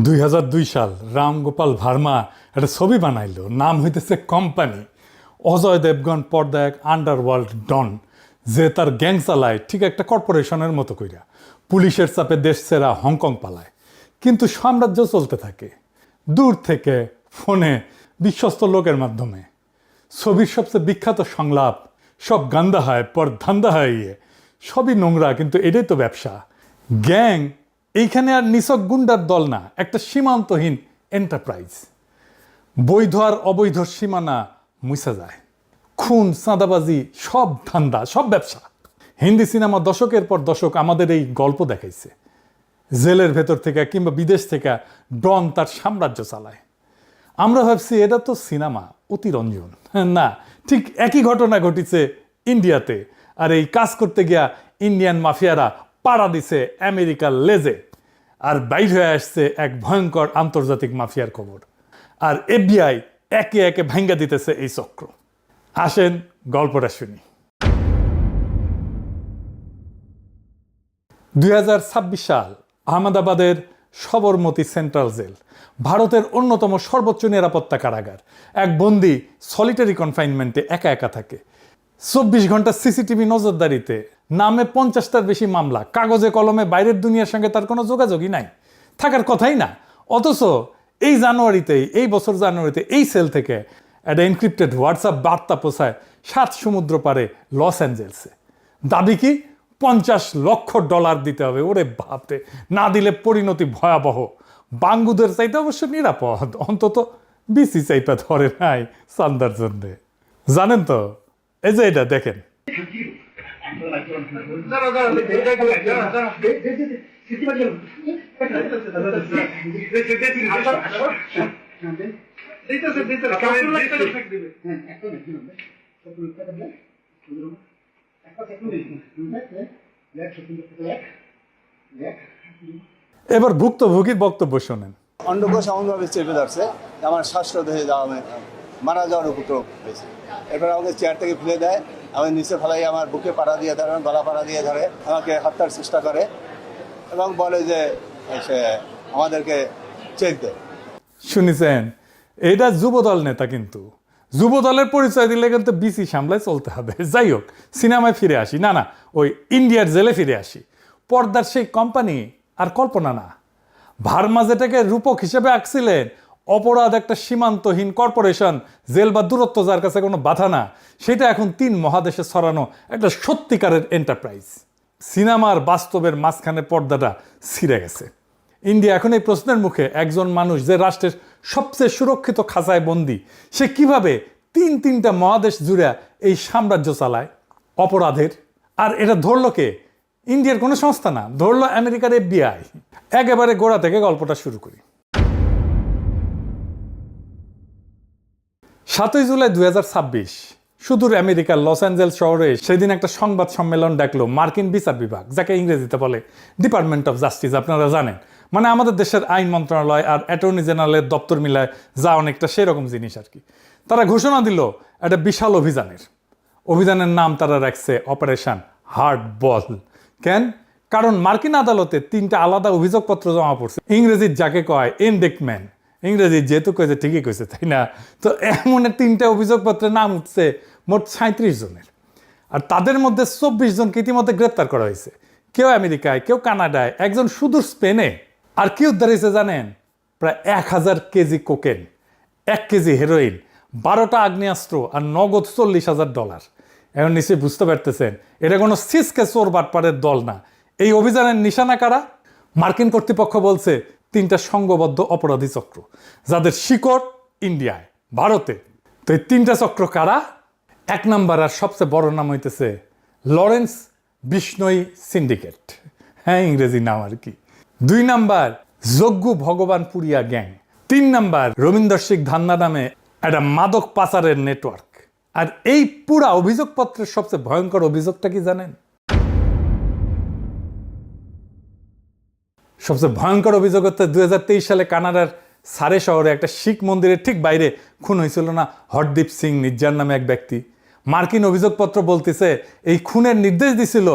2002 সাল রামগোপাল ভার্মা একটা ছবি বানাইল, নাম হইতেছে কোম্পানি। অজয় দেবগন পর্দায় এক আন্ডারওয়ার্ল্ড ডন, যে তার গ্যাং চালায় ঠিক একটা কর্পোরেশনের মতো কইরা। পুলিশের চাপে দেশ ছেড়া হংকং পালায়, কিন্তু সাম্রাজ্য চলতে থাকে দূর থেকে, ফোনে, বিশ্বস্ত লোকের মাধ্যমে। ছবির সবচেয়ে বিখ্যাত সংলাপ, সব গান্দা হয় পর ধান্দা হয় ইয়ে, সবই নোংরা, কিন্তু এটাই তো ব্যবসা। গ্যাং এইখানে আর নিছক গুন্ডার দল না, একটা সীমান্তহীন এন্টারপ্রাইজ। বৈধ আর অবৈধ সীমানা মুছা যায়, খুন, চাঁদাবাজি, সব ধান্দা, সব ব্যবসা। হিন্দি সিনেমা দশকের পর দশক আমাদের এই গল্প দেখাইছে। জেলের ভেতর থেকে কিংবা বিদেশ থেকে ডন তার সাম্রাজ্য চালায়। আমরা ভাবছি এটা তো সিনেমা, অতিরঞ্জন। না, ঠিক একই ঘটনা ঘটিছে ইন্ডিয়াতে। আর এই কাজ করতে গিয়া ইন্ডিয়ান মাফিয়ারা পাড়া দিছে আমেরিকার লেজে, আর বাইর হয়ে আসছে এক ভয়ঙ্কর আন্তর্জাতিক মাফিয়ার খবর। আর এফবিআই একে একে ভাঙ্গা দিতেছে এই চক্র। আসেন গল্পটা শুনি। 2026 সাল, আহমেদাবাদের সবরমতী সেন্ট্রাল জেল, ভারতের অন্যতম সর্বোচ্চ নিরাপত্তা কারাগার। এক বন্দি সলিটারি কনফাইনমেন্টে একা একা থাকে। 24 ঘন্টা সিসিটিভি নজরদারিতে, নামে 50টার বেশি মামলা, কাগজে কলমে বাইরের দুনিয়ার সঙ্গে তার কোনো যোগাযোগই নাই, থাকার কথাই না। অথচ এই বছর জানুয়ারিতে এই সেল থেকে একটা এনক্রিপ্টেড হোয়াটসঅ্যাপ বার্তা পৌঁছায় 7 সমুদ্র পারে লস অ্যাঞ্জেলসে। দাবি কি? $50 লক্ষ দিতে হবে। ওরে বাপরে, না দিলে পরিণতি ভয়াবহ। বাঙ্গুদের চাইতে অবশ্য নিরাপদ, অন্তত বিসি চাইপা ধরে নাই চান্দার জন্যে। জানেন তো, এই যে এটা দেখেন, এবার ভুক্তভোগীর বক্তব্য শোনেন। অন্ডকোষ এমনভাবে চেপে ধরছে আমার শ্বাসরোধ হয়ে যাওয়া, মারা যাওয়ার উপক্রম হয়েছে। এরপর আমাকে চেয়ার থেকে ফেলে দেয়, আমি নিচে ফেলাই, আমার বুকে পাড়া দিয়ে ধরে, গলা পাড়া দিয়ে ধরে, আমাকে হত্যার চেষ্টা করে এবং বলে যে সে আমাদেরকে চেক দেয়। শুনেছেন, এটা যুবদল নেতা, কিন্তু যুবদলের পরিচয় দিলে কিন্তু বিসি সামলায় চলতে হবে। যাই হোক, সিনেমায় ফিরে আসি। না, ওই ইন্ডিয়ার জেলে ফিরে আসি। পর্দার সেই কোম্পানি আর কল্পনা না। ভার্মা যেটাকে রূপক হিসেবে আঁকছিলেন, অপরাধ একটা সীমান্তহীন কর্পোরেশন, জেল বা দূরত্ব যার কাছে কোনো বাধা না, সেটা এখন 3 মহাদেশে ছড়ানো একটা সত্যিকারের এন্টারপ্রাইজ। সিনেমার বাস্তবের মাঝখানে পর্দাটা ছিঁড়ে গেছে। ইন্ডিয়া এখন এই প্রশ্নের মুখে, একজন মানুষ যে রাষ্ট্রের সবচেয়ে সুরক্ষিত খাঁচায় বন্দী, সে কিভাবে 3টা মহাদেশ জুড়ে এই সাম্রাজ্য চালায় অপরাধের। আর এটা ধরল কে? ইন্ডিয়ার কোনো সংস্থা না, ধরল আমেরিকার এফবিআই। একেবারে গোড়া থেকে গল্পটা শুরু করি। 7 জুলাই 2026 সুদূর আমেরিকার লস অ্যাঞ্জেলস শহরে সেদিন একটা সংবাদ সম্মেলন ডাকলো মার্কিন বিচার বিভাগ, যাকে ইংরেজিতে বলে ডিপার্টমেন্ট অফ জাস্টিস। আপনারা জানেন, মানে আমাদের দেশের আইন মন্ত্রণালয় আর অ্যাটর্নি জেনারেলের দপ্তর মিলায় যা অনেকটা সেরকম জিনিস আর কি। তারা ঘোষণা দিল একটা বিশাল অভিযানের নাম তারা রাখছে অপারেশন হার্ড বল। কেন? কারণ মার্কিন আদালতে 3টা আলাদা অভিযোগপত্র জমা পড়ছে। ইংরেজির যাকে কয় ইনডেক্টমেন্ট, ইংরেজি যেহেতু কয়েছে ঠিকই কয়েছে, তাই না? তো এমন 3টা অভিযোগপত্রের নাম উঠছে মোট 37 জনের। আর তাদের মধ্যে 24 জনকে ইতিমধ্যে গ্রেপ্তার করা হয়েছে। কেউ আমেরিকায়, কেউ কানাডায়, একজন সুদূর স্পেনে। আর কি উদ্ধার হয়েছে জানেন? প্রায় 1000 কেজি কোকেন, 1 কেজি হেরোইন, 12টা আগ্নেয়াস্ত্র আর নগদ $40,000। এখন নিশ্চয়ই বুঝতে পারতেছেন, এটা কোনো সিসকে চোর বাটপাড়ের দল না। এই অভিযানের নিশানা কারা? মার্কিন কর্তৃপক্ষ বলছে 3টা সংঘবদ্ধ অপরাধী চক্র, যাদের শিকড় ইন্ডিয়ায়, ভারতে। তো এই 3টা চক্র কারা? 1 নাম্বার আর সবচেয়ে বড় নাম হইতেছে লরেন্স বিষ্ণই সিন্ডিকেট। হ্যাঁ, ইংরেজি নাম আর কি। 2 number Jaggu Bhagwanpuria gang. 3 number Rabindra Singh Dhanna নামে একটা মাদক পাচারের নেটওয়ার্ক। আর এই পুরা অভিযোগপত্রের সবচেয়ে ভয়ঙ্কর অভিযোগটা কি জানেন? সবচেয়ে ভয়ঙ্কর অভিযোগ হচ্ছে 2023 সালে কানাডার সারে শহরে একটা শিখ মন্দিরের ঠিক বাইরে খুন হয়েছিল না হরদীপ সিং নির্জার নামে এক ব্যক্তি। মার্কিন অভিযোগপত্র বলতেছে এই খুনের নির্দেশ দিছিল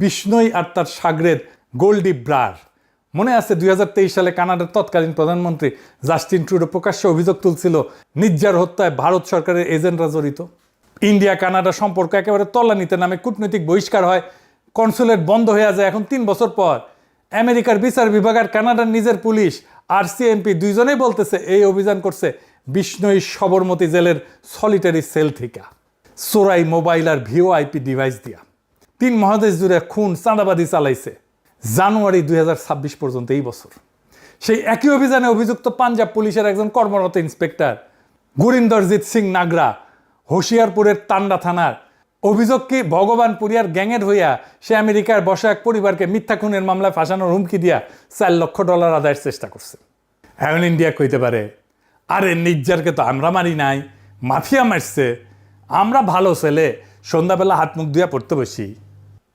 বিষ্ণই আর তার সাগরেদ গোল্ডি ব্রার। মনে আছে 2023 সালে কানাডার তৎকালীন প্রধানমন্ত্রী জাস্টিন ট্রুডো প্রকাশ্যে অভিযোগ তুলছিল নির্জার হত্যায় ভারত সরকারের এজেন্টরা জড়িত। ইন্ডিয়া কানাডা সম্পর্ক একেবারে তলানিতে নামে কূটনৈতিক বহিষ্কার হয়, কনসুলেট বন্ধ হয়ে যায়। এখন 3 বছর পর আমেরিকার বিচার বিভাগ আর কানাডার নিজের পুলিশ আর সিএমপি দুইজনেই বলতেছে এই অভিযান করছে বিষ্ণুই সবরমতী জেলের সলিটারি সেল থেকে, চোরাই মোবাইল আর ভিওআইপি ডিভাইস দিয়া 3 মহাদেশ জুড়ে খুন চাঁদাবাদি চালাইছে জানুয়ারি 2026 পর্যন্ত এই বছর। সেই একই অভিযানে অভিযুক্ত পাঞ্জাব পুলিশের একজন কর্মরত ইন্সপেক্টর গুরিন্দরজিৎ সিং নাগরা হোশিয়ারপুরের তান্ডা থানার অভিযোগ কি ভগবানপুরিয়ার গ্যাংয়ের হইয়া সে আমেরিকার বসা এক পরিবারকে মিথ্যা খুনের মামলায় ফাঁসানোর হুমকি দিয়া $4 লক্ষ আদায়ের চেষ্টা করছে। এখন ইন্ডিয়া কইতে পারে আরে নির্জারকে তো আমরা মারি নাই, মাফিয়া মারছে, আমরা ভালো ছেলে, সন্ধ্যাবেলা হাত মুখ ধুয়া পড়তে বসি।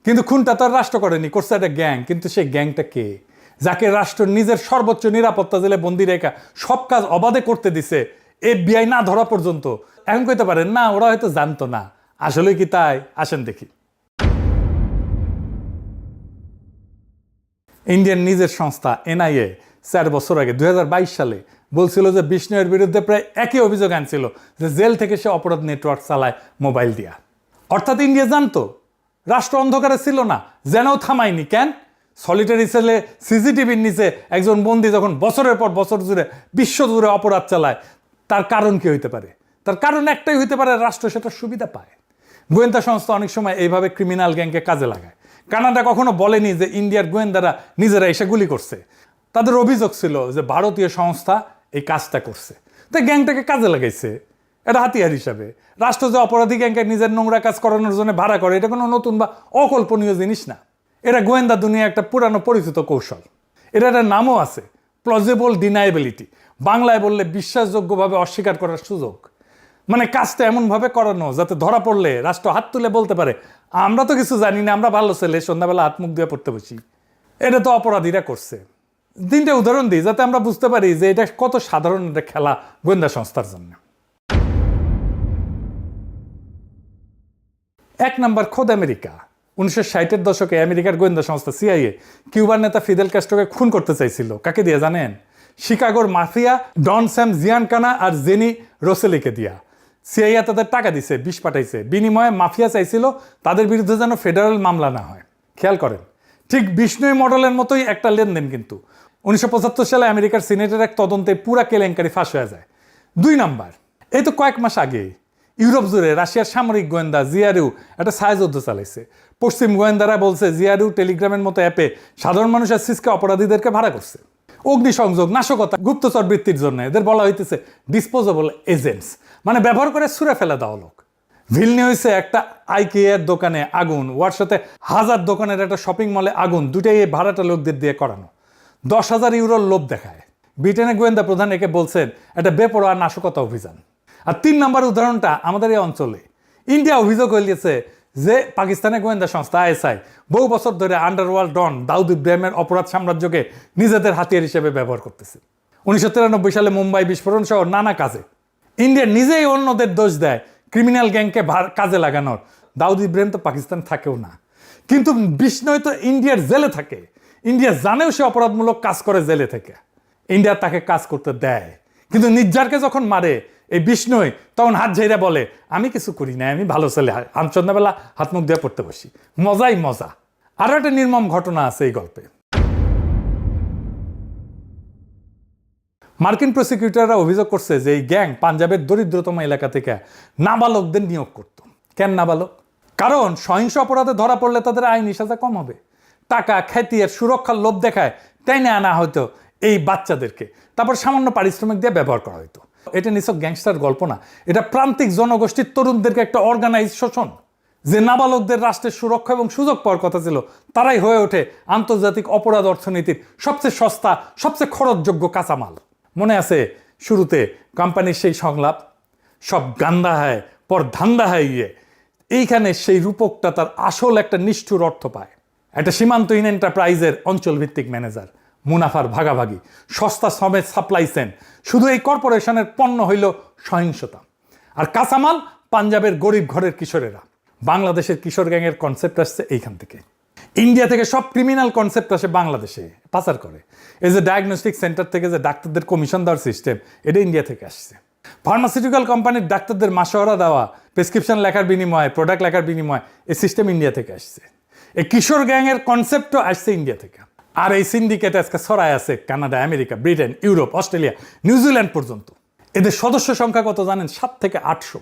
কিন্তু খুনটা তো রাষ্ট্র করেনি, করছে একটা গ্যাং। কিন্তু সেই গ্যাংটা কে, যাকে রাষ্ট্র নিজের সর্বোচ্চ নিরাপত্তা জেলে বন্দি রেখা সব কাজ অবাধে করতে দিছে FBI না ধরা পর্যন্ত? এখন কইতে পারেন না ওরা হয়তো জানতো না, আসলে কি তাই? আসেন দেখি। ইন্ডিয়ান নিজের সংস্থা NIA 4 বছর আগে 2022 সালে বলছিল যে বিষ্ণুয়ের বিরুদ্ধে প্রায় একই অভিযোগ আনছিল যে জেল থেকে সে অপরাধ নেটওয়ার্ক চালায় মোবাইল দিয়া। অর্থাৎ ইন্ডিয়া জানতো, রাষ্ট্র অন্ধকারে ছিল না, যেনও থামায়নি। কেন? সলিটারি সেলে সিসিটিভির নিচে একজন বন্দী যখন বছরের পর বছর জুড়ে বিশ্ব জুড়ে অপরাধ চালায়, তার কারণ কি হইতে পারে? তার কারণ একটাই হইতে পারে, রাষ্ট্র সেটা সুবিধা পায়। গোয়েন্দা সংস্থা অনেক সময় এইভাবে ক্রিমিনাল গ্যাংকে কাজে লাগায়। কানাডা কখনো বলেনি যে ইন্ডিয়ার গোয়েন্দারা নিজেরা এসে গুলি করছে। তাদের অভিযোগ ছিল যে ভারতীয় সংস্থা এই কাজটা করছে, তাই গ্যাংটাকে কাজে লাগাইছে এটা হাতিয়ার হিসাবে। রাষ্ট্র যে অপরাধী গ্যাংকে নিজের নোংরা কাজ করানোর জন্য ভাড়া করে, এটা কোনো নতুন বা অকল্পনীয় জিনিস না। এটা গোয়েন্দা দুনিয়া একটা পুরানো পরিচিত কৌশল। এটা একটা নামও আছে, প্লজিবল ডিনাইবিলিটি। বাংলায় বললে বিশ্বাসযোগ্যভাবে অস্বীকার করার সুযোগ। মানে কাজটা এমনভাবে করানো যাতে ধরা পড়লে রাষ্ট্র হাত তুলে বলতে পারে আমরা তো কিছু জানি না, আমরা ভালো ছেলে, সন্ধ্যাবেলা হাত মুখ দিয়ে পড়তে বসি। এটা তো অপরাধীরা করছে। 3টা উদাহরণ দিই যাতে আমরা বুঝতে পারি যে এটা কত সাধারণ একটা খেলা গোয়েন্দা সংস্থার জন্য। 1 নাম্বার, খোদ আমেরিকা। 1960-এর দশকে আমেরিকার গোয়েন্দা সংস্থা CIA কিউবার নেতা ফিদেল ক্যাস্ট্রোকে খুন করতে চাইছিল। কাকে দিয়ে জানেন? শিকাগোর মাফিয়া ডন স্যাম জিয়ানকানা আর জেনি রোসেলিকে দিয়া। CIA তাদের টাকা দিছে, বিষ পাঠাইছে, বিনিময়ে মাফিয়া চাইছিল তাদের বিরুদ্ধে যেন ফেডারেল মামলা না হয়। খেয়াল করেন, ঠিক বিষ্ণুই মডেলের মতোই একটা লেনদেন। কিন্তু 1975 সালে আমেরিকার সিনেটের এক তদন্তে পুরা কেলেঙ্কারি ফাঁস হয়ে যায়। 2 নাম্বার, এই তো কয়েক মাস আগে ইউরোপ জুড়ে রাশিয়ার সামরিক গোয়েন্দা জিআরইউ একটা ছায়াযুদ্ধ চালাইছে। পশ্চিম গোয়েন্দারা বলছে জিআরইউ টেলিগ্রামের মতো অ্যাপে সাধারণ মানুষের সিসকে অপরাধীদেরকে ভাড়া করছে অগ্নিসংযোগ, নাশকতা, গুপ্তচর বৃত্তির জন্য। এদের বলা হইতেছে ডিসপোজেবল এজেন্টস, মানে ব্যবহার করে ছুঁড়ে ফেলে দেওয়া লোক। ভিলনিউসে একটা আইকিয়ার দোকানে আগুন, ওয়ারসাতে 1000 দোকানের একটা শপিং মলে আগুন, দুটাই এই ভাড়াটা লোকদের দিয়ে করানো। 10,000 ইউরোর লোভ দেখায়। ব্রিটেনের গোয়েন্দা প্রধান একে বলছেন একটা বেপরোয়া নাশকতা অভিযান। আর 3 নাম্বার উদাহরণটা আমাদের এই অঞ্চলে। ইন্ডিয়া অভিযোগ হইলেছে যে পাকিস্তানের গোয়েন্দা সংস্থা ISI বহু বছর ধরে আন্ডারওয়ার্ল্ড ডন দাউদ ইব্রাহিমের অপরাধ সাম্রাজ্যকে নিজেদের হাতিয়ার হিসেবে ব্যবহার করতেছে। 1993 সালে মুম্বাই বিস্ফোরণ সহ নানা কাজে ইন্ডিয়া নিজেই অন্যদের দোষ দেয় ক্রিমিনাল গ্যাংকে কাজে লাগানোর। দাউদ ইব্রাহিম তো পাকিস্তান থাকেও না, কিন্তু বিষ্ণুই তো ইন্ডিয়ার জেলে থাকে। ইন্ডিয়া জানেও সে অপরাধমূলক কাজ করে জেলে থেকে। ইন্ডিয়া তাকে কাজ করতে দেয়, কিন্তু নির্জারকে যখন মারে এই বিষ্ণুই তখন হাত ঝাইরা বলে আমি কিছু করি না, আমি ভালো ছেলে, আমি সন্ধ্যাবেলা হাত মুখ দিয়ে পড়তে বসি। মজাই মজা। আরো একটা নির্মম ঘটনা আছে এই গল্পে। মার্কিন প্রসিকিউটররা অভিযোগ করছে যে এই গ্যাং পাঞ্জাবের দরিদ্রতম এলাকা থেকে নাবালকদের নিয়োগ করত। কেন নাবালক? কারণ সহিংস অপরাধে ধরা পড়লে তাদের আইনি সাজা কম হবে। টাকা, খ্যাতি আর সুরক্ষার লোভ দেখায় টেনে আনা হয়তো এই বাচ্চাদেরকে, তারপর সামান্য পারিশ্রমিক দিয়ে ব্যবহার করা হতো। এটা নিছক গ্যাংস্টার গল্প না, এটা প্রান্তিক জনগোষ্ঠীর তরুণদেরকে একটা অর্গানাইজ শোষণ। যে নাবালকদের রাষ্ট্রের সুরক্ষা এবং সুযোগ পাওয়ার কথা ছিল, তারাই হয়ে ওঠে আন্তর্জাতিক অপরাধ অর্থনীতির সবচেয়ে সস্তা, সবচেয়ে খরচযোগ্য কাঁচামাল। মনে আছে শুরুতে কোম্পানির সেই সংলাপ, সব গান্দা হয় পর ধান্দা হয় ইয়ে। এইখানে সেই রূপকটা তার আসল একটা নিষ্ঠুর অর্থ পায়। একটা সীমান্তহীন এন্টারপ্রাইজের অঞ্চলভিত্তিক ম্যানেজার, মুনাফার ভাগাভাগি, সস্তা শ্রমের সাপ্লাই চেন। শুধু এই কর্পোরেশনের পণ্য হইল সহিংসতা, আর কাঁচামাল পাঞ্জাবের গরিব ঘরের কিশোরেরা। বাংলাদেশের কিশোর গ্যাংয়ের কনসেপ্ট আসছে এইখান থেকে। ইন্ডিয়া থেকে সব ক্রিমিনাল কনসেপ্ট আসে বাংলাদেশে পাচার করে। এই যে ডায়াগনস্টিক সেন্টার থেকে যে ডাক্তারদের কমিশন দেওয়ার সিস্টেম, এটা ইন্ডিয়া থেকে আসছে। ফার্মাসিউটিক্যাল কোম্পানির ডাক্তারদের মাসোহারা দেওয়া, প্রেসক্রিপশন লেখার বিনিময়ে, প্রোডাক্ট লেখার বিনিময়ে, এই সিস্টেম ইন্ডিয়া থেকে আসছে। এই কিশোর গ্যাংয়ের কনসেপ্টও আসছে ইন্ডিয়া থেকে। আর এই সিন্ডিকেট আজকে ছড়ায় আছে Canada, America, Britain, Europe, Australia, New Zealand পর্যন্ত। এদের সদস্য সংখ্যা কত জানেন? 7 থেকে 800।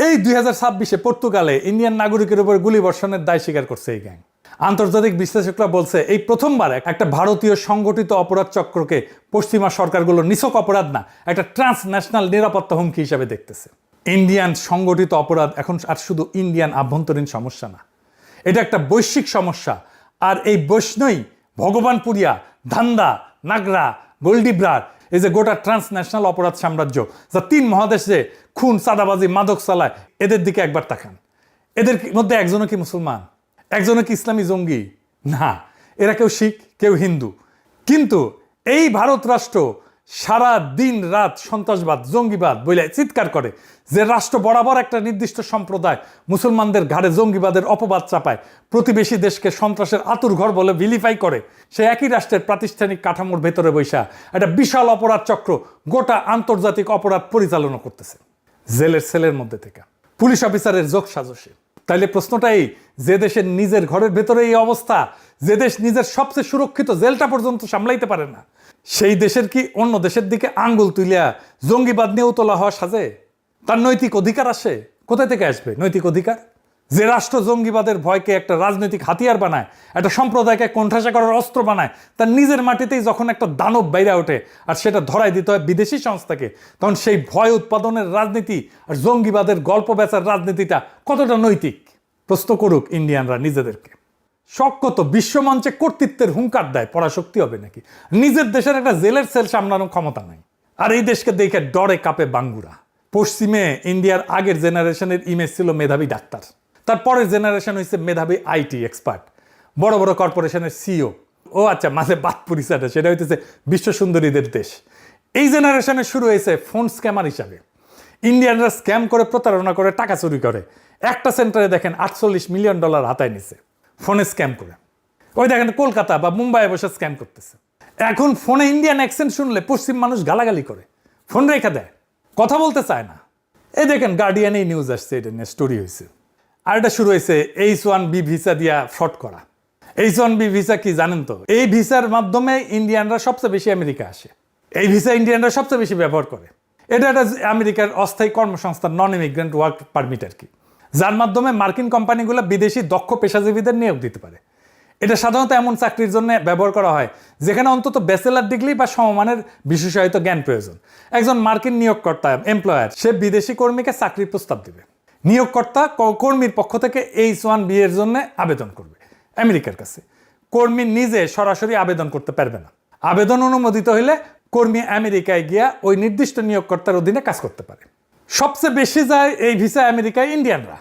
এই 2026-এ পর্তুগালে ইন্ডিয়ান নাগরিকের উপর গুলিবর্ষণের দায় স্বীকার করছে এই গ্যাং। আন্তর্জাতিক বিশ্লেষকরা বলছে এই প্রথমবার একটা ভারতীয় সংগঠিত অপরাধ চক্রকে পশ্চিমা সরকারগুলো নিছক অপরাধ না, একটা ট্রান্সন্যাশনাল নিরাপত্তা হুমকি হিসাবে দেখতেছে। ইন্ডিয়ান সংগঠিত অপরাধ এখন আর শুধু ইন্ডিয়ান আভ্যন্তরীণ সমস্যা না, এটা একটা বৈশ্বিক সমস্যা। আর এই বৈষ্ণই ভগবানপুরিয়া, ধান্দা, নাগরা, গোলডিব্রার, এই যে গোটা ট্রান্সন্যাশনাল অপরাধ সাম্রাজ্য যা 3 মহাদেশে খুন, চাঁদাবাজি, মাদক চালায়, এদের দিকে একবার তাকান। এদের মধ্যে একজনও কি মুসলমান? একজনও কি ইসলামী জঙ্গি? না, এরা কেউ শিখ, কেউ হিন্দু। কিন্তু এই ভারত রাষ্ট্র সারা দিন রাত সন্ত্রাসবাদ, জঙ্গিবাদ বলে চিৎকার করে, যে রাষ্ট্র বরাবর একটা নির্দিষ্ট সম্প্রদায় মুসলমানদের ঘাড়ে জঙ্গিবাদের অপবাদ চাপায়, প্রতিবেশী দেশকে সন্ত্রাসের আতুরঘর বলে ভিলিফাই করে, সে একই রাষ্ট্রের প্রাতিষ্ঠানিক কাঠামোর ভেতরে বৈশা একটা বিশাল অপরাধ চক্র গোটা আন্তর্জাতিক অপরাধ পরিচালনা করতেছে জেলের সেলের মধ্যে থেকে, পুলিশ অফিসারের যোগ সাজসে। তাইলে প্রশ্নটা এই, যে দেশের নিজের ঘরের ভেতরে এই অবস্থা, যে দেশ নিজের সবচেয়ে সুরক্ষিত জেলটা পর্যন্ত সামলাইতে পারে না, সেই দেশের কি অন্য দেশের দিকে আঙ্গুল তুলিয়া জঙ্গিবাদ নিয়েও তোলা হওয়া সাজে? তার নৈতিক অধিকার আসে কোথায় থেকে? আসবে নৈতিক অধিকার? যে রাষ্ট্র জঙ্গিবাদের ভয়কে একটা রাজনৈতিক হাতিয়ার বানায়, একটা সম্প্রদায়কে কোণঠাসা করার অস্ত্র বানায়, তার নিজের মাটিতেই যখন একটা দানব বাইরে ওঠে আর সেটা ধরাই দিতে হয় বিদেশি সংস্থাকে, তখন সেই ভয় উৎপাদনের রাজনীতি আর জঙ্গিবাদের গল্প বেচার রাজনীতিটা কতটা নৈতিক? প্রশ্ন করুক ইন্ডিয়ানরা নিজেদেরকে। শক্ত বিশ্বমঞ্চে কর্তৃত্বের হুঙ্কার দেয়, পরাশক্তি হবে নাকি? নিজের দেশের একটা জেলের সেল সামলানোর ক্ষমতা নাই। আর এই দেশকে দেখে ডরে কাঁপে বাঙ্গুরা। পশ্চিমে ইন্ডিয়ার আগের জেনারেশনের ইমেজ ছিল মেধাবী ডাক্তার, তারপরের জেনারেশন হয়েছে মেধাবী আইটি এক্সপার্ট, বড় বড় কর্পোরেশনের সিইও। ও আচ্ছা, মাঝে বাদ পরিচয়টা, সেটা হইতেছে বিশ্ব সুন্দরীদের দেশ। এই জেনারেশনে শুরু হয়েছে ফোন স্ক্যামার হিসাবে। ইন্ডিয়ানরা স্ক্যাম করে, প্রতারণা করে, টাকা চুরি করে। একটা সেন্টারে দেখেন $48 মিলিয়ন হাতায় নিছে ফোনে স্ক্যাম করে। ওই দেখেন কলকাতা বা মুম্বাইয়ে বসে স্ক্যাম করতেছে। এখন ফোনে ইন্ডিয়ান অ্যাকসেন্ট শুনলে পশ্চিম মানুষ গালাগালি করে, ফোন রেখে দেয়, কথা বলতে চায় না। এই দেখেন গার্ডিয়ানেই নিউজ আসছে, এটা নিয়ে স্টোরি হয়েছে। আর এটা শুরু হয়েছে H1B ভিসা দিয়া ফ্রড করা। H1B ভিসা কি জানেন তো? এই ভিসার মাধ্যমে ইন্ডিয়ানরা সবচেয়ে বেশি আমেরিকা আসে। এই ভিসা ইন্ডিয়ানরা সবচেয়ে বেশি ব্যবহার করে। এটা একটা আমেরিকার অস্থায়ী কর্মসংস্থান, নন ইমিগ্রেন্ট ওয়ার্ক পারমিট আর কি, যার মাধ্যমে মার্কিন কোম্পানিগুলো বিদেশি দক্ষ পেশাজীবীদের নিয়োগ দিতে পারে। এটা সাধারণত এমন চাকরির জন্য ব্যবহার করা হয় যেখানে অন্তত ব্যাচেলার ডিগ্রি বা সমমানের বিশেষায়িত জ্ঞান প্রয়োজন। একজন মার্কিন নিয়োগকর্তা, এমপ্লয়ার, সে বিদেশি কর্মীকে চাকরির প্রস্তাব দেবে। নিয়োগকর্তা কর্মীর পক্ষ থেকে H1B এর জন্য আবেদন করবে আমেরিকার কাছে। কর্মী নিজে সরাসরি আবেদন করতে পারবে না। আবেদন অনুমোদিত হলে কর্মী আমেরিকায় গিয়া ওই নির্দিষ্ট নিয়োগকর্তার অধীনে কাজ করতে পারে। সবচেয়ে বেশি যায় এই ভিসা আমেরিকায় ইন্ডিয়ানরা।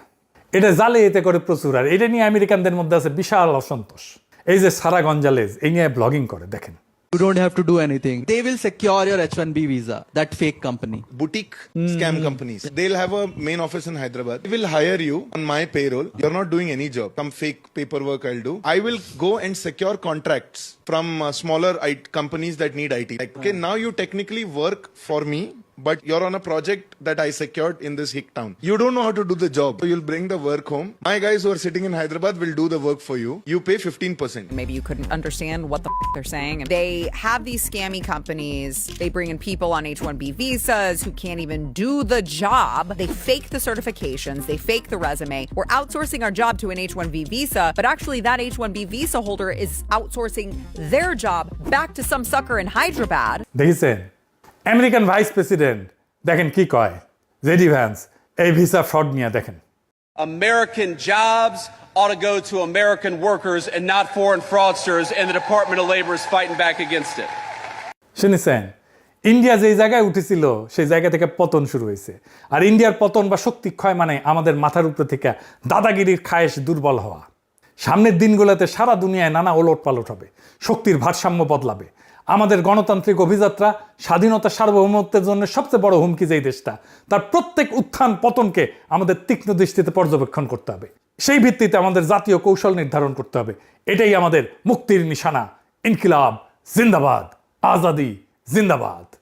এটা জালিয়াতি করে প্রচুর, আর এটা নিয়ে আমেরিকানদের মধ্যে আছে বিশাল অসন্তোষ। এই যে সারা গঞ্জালেজ এই নিয়ে ব্লগিং করে, দেখেন। You don't have to do anything. They will secure your H1B visa, that fake company. Boutique scam companies. They'll have a main office in Hyderabad. They will hire you on my payroll. You're not doing any job. Some fake paperwork I'll do. I will go and secure contracts from smaller companies that need IT. Like, okay, now you technically work for me, but you're on a project that I secured in this hick town. You don't know how to do the job. So you'll bring the work home. My guys who are sitting in Hyderabad will do the work for you. You pay 15%. Maybe you couldn't understand what the they're saying. They have these scammy companies. They bring in people on H1B visas who can't even do the job. They fake the certifications. They fake the resume. We're outsourcing our job to an H1B visa, but actually that H1B visa holder is outsourcing their job back to some sucker in Hyderabad. দেখেছেন American vice president, দেখেন কি কয় JD Vance এই visa fraud নিয়ে। দেখেন, American jobs ought to go to American workers and not foreign fraudsters, and the Department of Labor is fighting back against it. শুনেছেন India যেই জায়গায় উঠেছিল সেই জায়গা থেকে পতন শুরু হয়েছে। আর ইন্ডিয়ার পতন বা শক্তি ক্ষয় মানে আমাদের মাথার উপরে থেকে দাদাগিরির খায়েশ দুর্বল হওয়া। সামনের দিনগুলোতে সারা দুনিয়ায় নানা ওলট পালট হবে, শক্তির ভারসাম্য বদলাবে। আমাদের গণতান্ত্রিক অভিযাত্রা, স্বাধীনতা, সার্বভৌমত্বের জন্য সবচেয়ে বড় হুমকি যেই দেশটা, তার প্রত্যেক উত্থান পতনকে আমাদের তীক্ষ্ণ দৃষ্টিতে পর্যবেক্ষণ করতে হবে। সেই ভিত্তিতে আমাদের জাতীয় কৌশল নির্ধারণ করতে হবে। এটাই আমাদের মুক্তির নিশানা। ইনকিলাব জিন্দাবাদ, আজাদি জিন্দাবাদ।